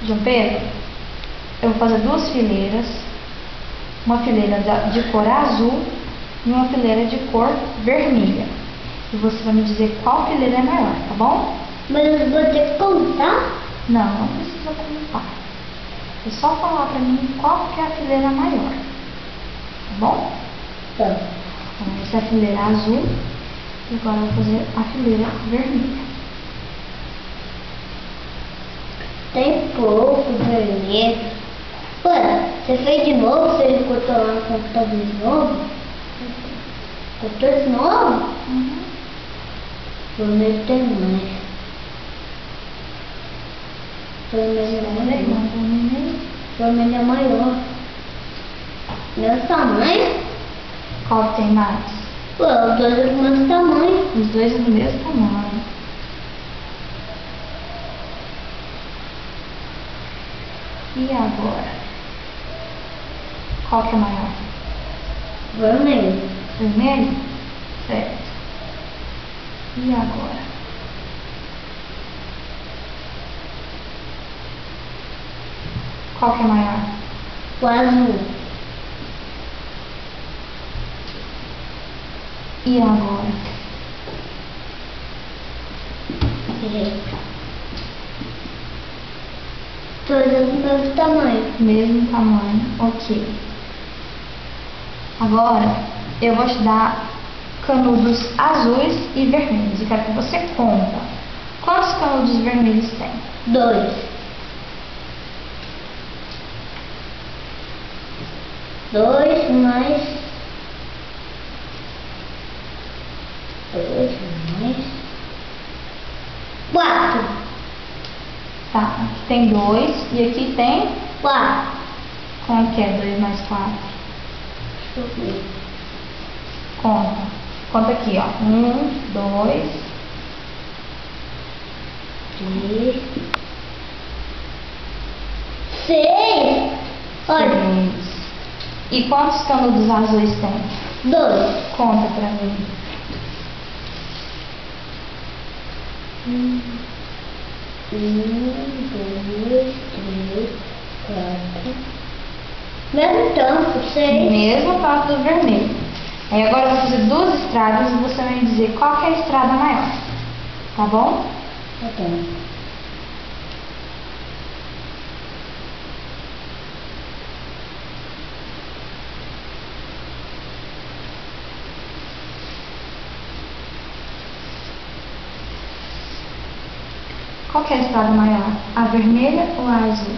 João Pedro, eu vou fazer duas fileiras, uma fileira de cor azul e uma fileira de cor vermelha. E você vai me dizer qual fileira é maior, tá bom? Mas eu vou ter que contar? Não, não precisa contar. É só falar pra mim qual que é a fileira maior, tá bom? Tá. Então, essa é a fileira azul e agora eu vou fazer a fileira vermelha. Tem pouco vermelho. Ué, você fez de novo? Você cortou lá no computador de novo? Cortou de novo? Vermelho tem mais. Vermelho é maior. Vermelho é maior. Meu tamanho? Qual que tem mais? Ué, os dois é do mesmo tamanho. Os dois é do mesmo tamanho. E agora? Qual que é maior? Vermelho. Vermelho? Certo. E agora? Qual que é maior? O azul. E agora? Todos é do mesmo tamanho. Mesmo tamanho, ok. Agora eu vou te dar canudos azuis e vermelhos. Eu quero que você conta. Quantos canudos vermelhos tem? 2. 2 mais 2 mais 4. Tá, aqui tem 2 e aqui tem 4. Como que é 2 mais 4? Deixa eu ver. Conta. Conta aqui, ó. 1, 2, 3, 6. Olha, 6. E quantos canudos azuis tem? 2. Conta pra mim. 1, 2, 3, 4. Mesmo tanto, 6. Mesmo tanto do vermelho. Aí agora eu vou fazer duas estradas e você vai me dizer qual que é a estrada maior. Tá bom? Tá bom. Qual que é a estrada maior? A vermelha ou a azul?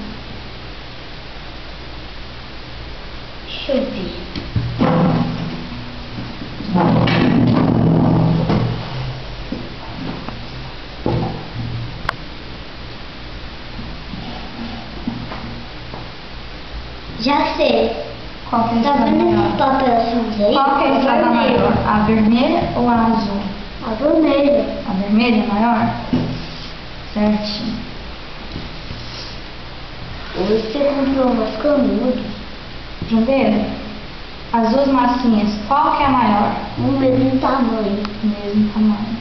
Deixa eu ver. Já sei. Qual que é a Tá estrada vendo esse maior? papel cinza aí? Qual que é a estrada maior? A vermelha ou a azul? A vermelha. A vermelha é maior? Certinho. Hoje você comprou umas canudos. João Pedro, as duas massinhas, qual que é a maior? No mesmo tamanho. Mesmo tamanho.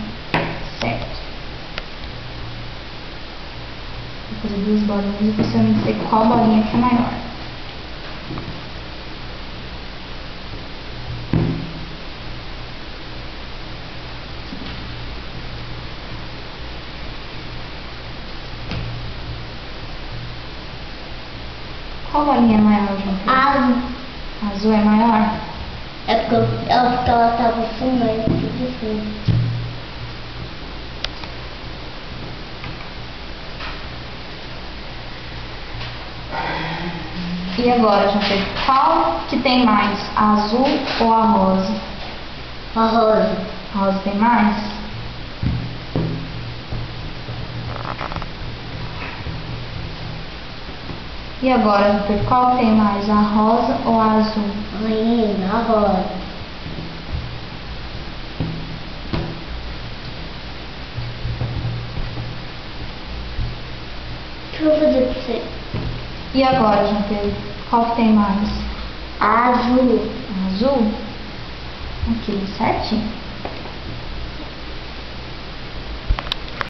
Certo. Vou fazer duas bolinhas e você vai me dizer qual bolinha que é maior. Qual bolinha é maior, João Pedro? Azul. A azul é maior? É porque ela tava fumando de fundo. E agora, João Pedro, qual que tem mais? A azul ou a rosa? A rosa. A rosa tem mais? E agora, João Pedro, qual tem mais? A rosa ou a azul? Ainda, a rosa. Deixa eu fazer pra você. E agora, João Pedro, qual que tem mais? Azul. A azul? Ok, certinho.